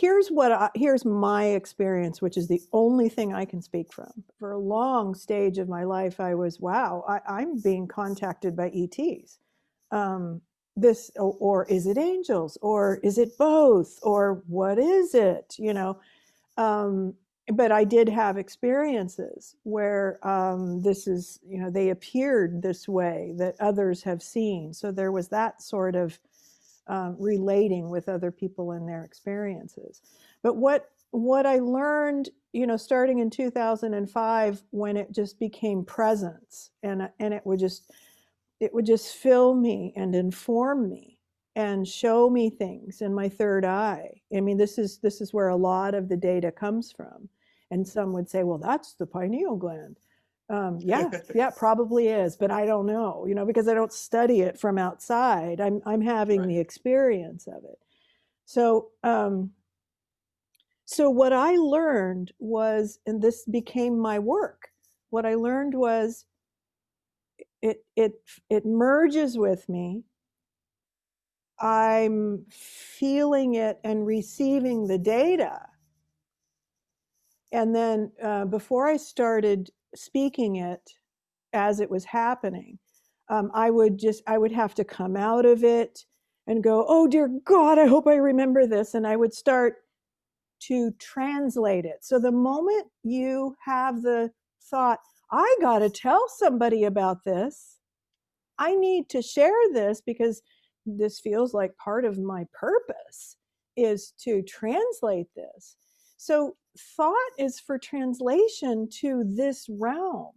here's my experience, which is the only thing I can speak from. For a long stage of my life, I was, wow, I'm being contacted by ETs. This, or is it angels, or is it both, or what is it? But I did have experiences where this is, they appeared this way that others have seen. So there was that sort of relating with other people and their experiences. But what I learned, starting in 2005, when it just became presence, and it would just fill me and inform me and show me things in my third eye. I mean, this is where a lot of the data comes from. And some would say, well, that's the pineal gland. Yeah, it probably is, but I don't know, because I don't study it from outside. I'm having the experience of it. So, so what I learned was, and this became my work, what I learned was it merges with me. I'm feeling it and receiving the data. And then before I started speaking it as it was happening, I would have to come out of it and go, oh dear God, I hope I remember this. And I would start to translate it. So the moment you have the thought, I got to tell somebody about this, I need to share this because this feels like part of my purpose is to translate this. So thought is for translation to this realm.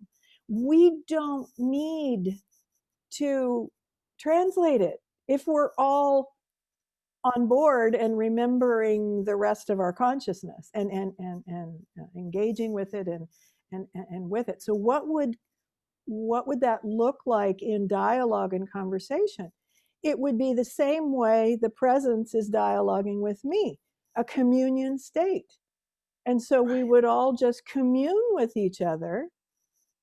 We don't need to translate it if we're all on board and remembering the rest of our consciousness and engaging with it and with it. So what would that look like in dialogue and conversation? It would be the same way the presence is dialoguing with me, a communion state. And so we would all just commune with each other,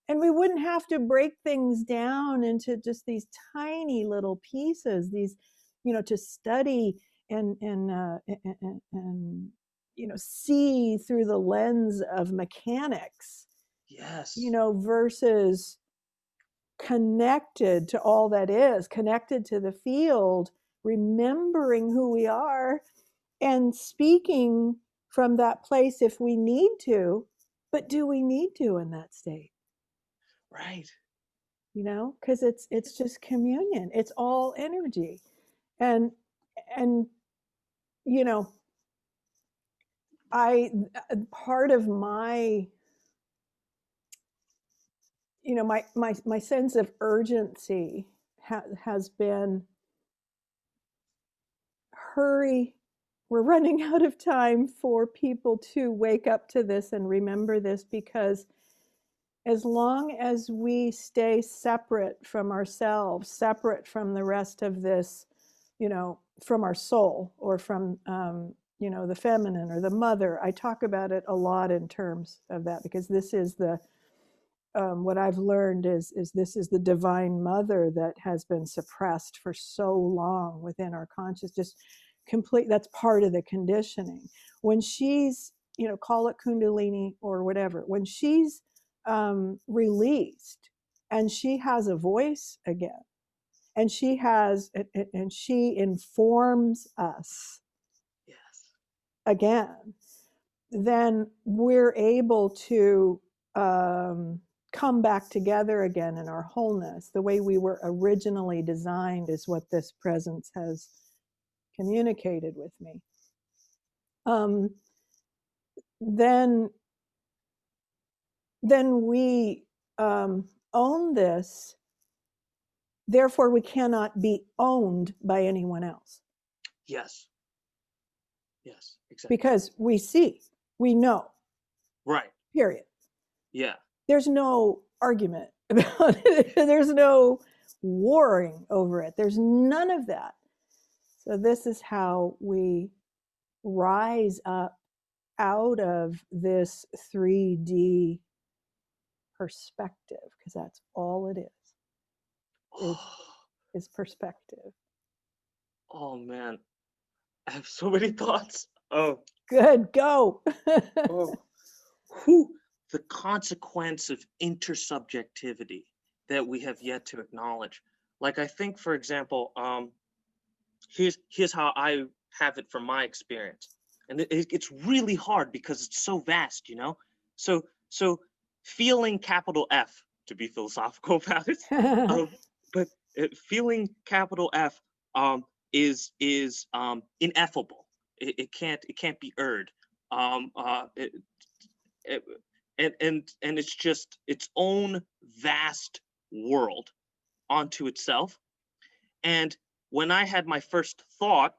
and we wouldn't have to break things down into just these tiny little pieces, these, to study and see through the lens of mechanics. Yes. Versus connected to all that is, connected to the field, remembering who we are and speaking from that place if we need to. But do we need to in that state? Right. Because it's just communion. It's all energy. And I part of my my sense of urgency has been, hurry, we're running out of time for people to wake up to this and remember this, because as long as we stay separate from ourselves, separate from the rest of this, from our soul, or from the feminine or the mother, I talk about it a lot in terms of that, because this is the what I've learned is this is the divine mother that has been suppressed for so long within our conscious, just complete. That's part of the conditioning. When she's, call it Kundalini or whatever, when she's released and she has a voice again, and she informs us again, then we're able to come back together again in our wholeness. The way we were originally designed is what this presence has communicated with me. Then we own this. Therefore, we cannot be owned by anyone else. Yes. Yes, exactly. Because we see, we know. Right. Period. Yeah. There's no argument about it. There's no warring over it. There's none of that. So this is how we rise up out of this 3D perspective, because that's all it is perspective. Oh man, I have so many thoughts. Oh Good, go. Oh, whew, the consequence of intersubjectivity that we have yet to acknowledge. Like I think, for example, here's how I have it from my experience, and it's really hard because it's so vast, you know. So feeling capital F, to be philosophical about it, um, but feeling capital F is ineffable. It can't be erred. Um, uh, it, it, and it's just its own vast world onto itself. And when I had my first thought,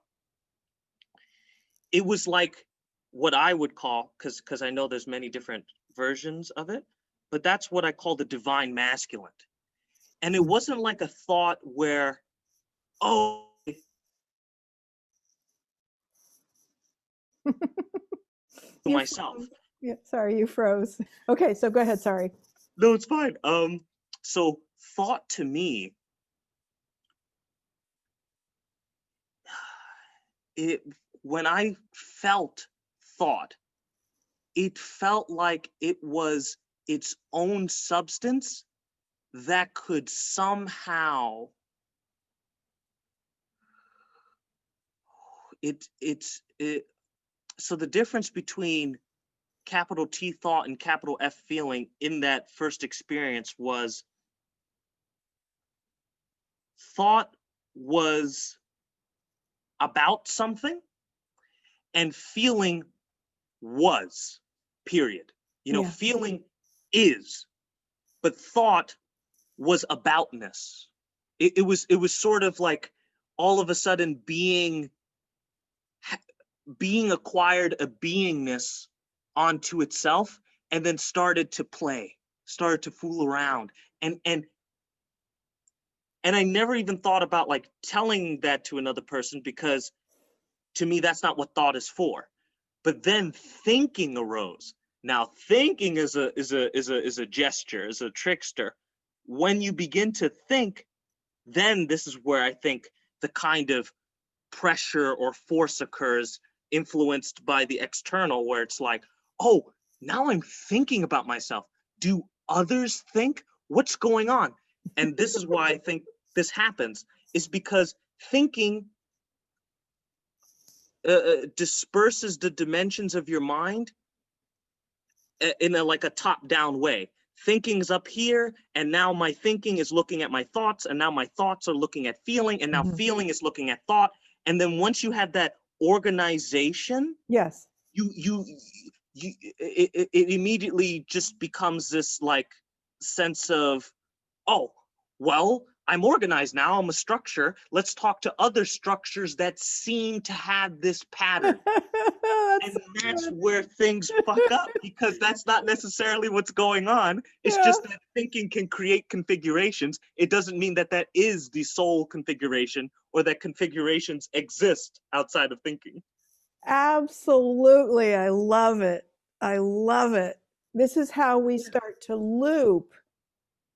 it was like what I would call, because I know there's many different versions of it, but that's what I call the divine masculine. And it wasn't like a thought where, oh, to You myself. froze. Yeah, sorry, you froze. Okay, so go ahead. Sorry. No, it's fine. So thought to me, it when I felt thought, it felt like it was its own substance that could somehow it so the difference between capital T thought and capital F feeling in that first experience was thought was about something and feeling was, period. You know, Yeah. feeling is, but thought was aboutness. It was sort of like all of a sudden being acquired a beingness onto itself and then started to play, started to fool around. And I never even thought about like telling that to another person, because to me that's not what thought is for. But then thinking arose. Now thinking is a gesture, is a trickster. When you begin to think, then this is where I think the kind of pressure or force occurs, influenced by the external, where it's like, oh, now I'm thinking about myself. Do others think? What's going on? And this is why I think this happens, is because thinking disperses the dimensions of your mind in a like a top down way. Thinking's up here, and now my thinking is looking at my thoughts, and now my thoughts are looking at feeling, and now Mhm. feeling is looking at thought. And then once you have that organization, Yes. you it immediately just becomes this like sense of, oh, well, I'm organized now, I'm a structure, let's talk to other structures that seem to have this pattern. That's And so that's good. where things fuck up, because that's not necessarily what's going on. It's Yeah. just that thinking can create configurations. It doesn't mean that that is the sole configuration, or that configurations exist outside of thinking. Absolutely. I love it. I love it. This is how we Yeah. start to loop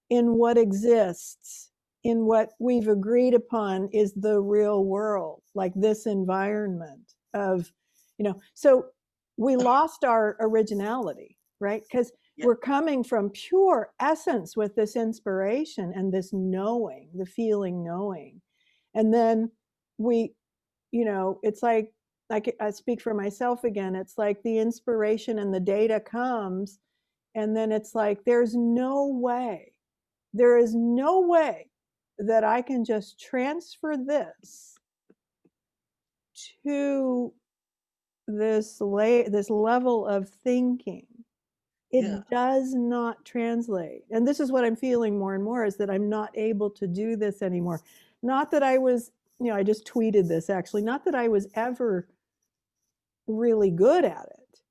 in what exists, in what we've agreed upon is the real world, like this environment of, so we lost our originality, right? Because Yeah. we're coming from pure essence with this inspiration and this knowing, the feeling knowing. And then we, it's like I speak for myself again, it's like the inspiration and the data comes, and then it's like there is no way that I can just transfer this to this level of thinking. Yeah. It does not translate. And this is what I'm feeling more and more, is that I'm not able to do this anymore. Not that I was, I just tweeted this actually, not that I was ever really good at it,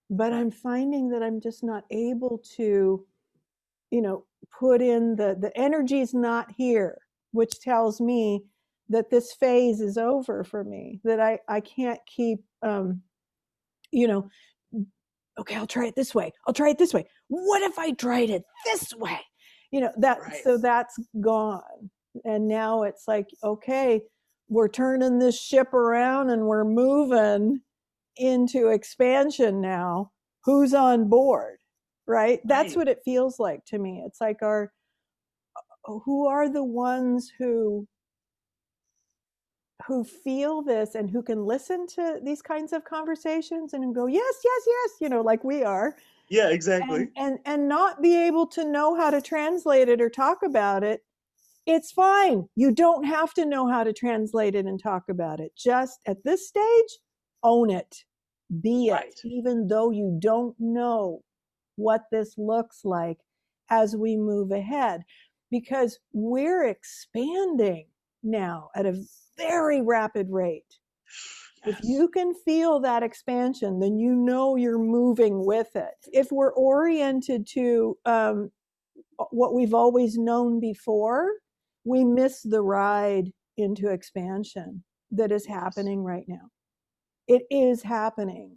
but Right. I'm finding that I'm just not able to, put in the energy's not here, which tells me that this phase is over for me, that I can't keep, you know okay, I'll try it this way, I'll try it this way, what if I tried it this way, Right. so that's gone. And now it's like, okay, we're turning this ship around and we're moving, into expansion now, who's on board, right? That's Right. what it feels like to me. It's like who are the ones who feel this and who can listen to these kinds of conversations and go, yes, yes, yes, like we are, Yeah, exactly. and not be able to know how to translate it or talk about it. It's fine. You don't have to know how to translate it and talk about it. Just at this stage, own it, be it, Right. even though you don't know what this looks like as we move ahead, because we're expanding now at a very rapid rate. If Yes. you can feel that expansion, then you know you're moving with it. If we're oriented to what we've always known before, we miss the ride into expansion that is Yes. happening right now. It is happening.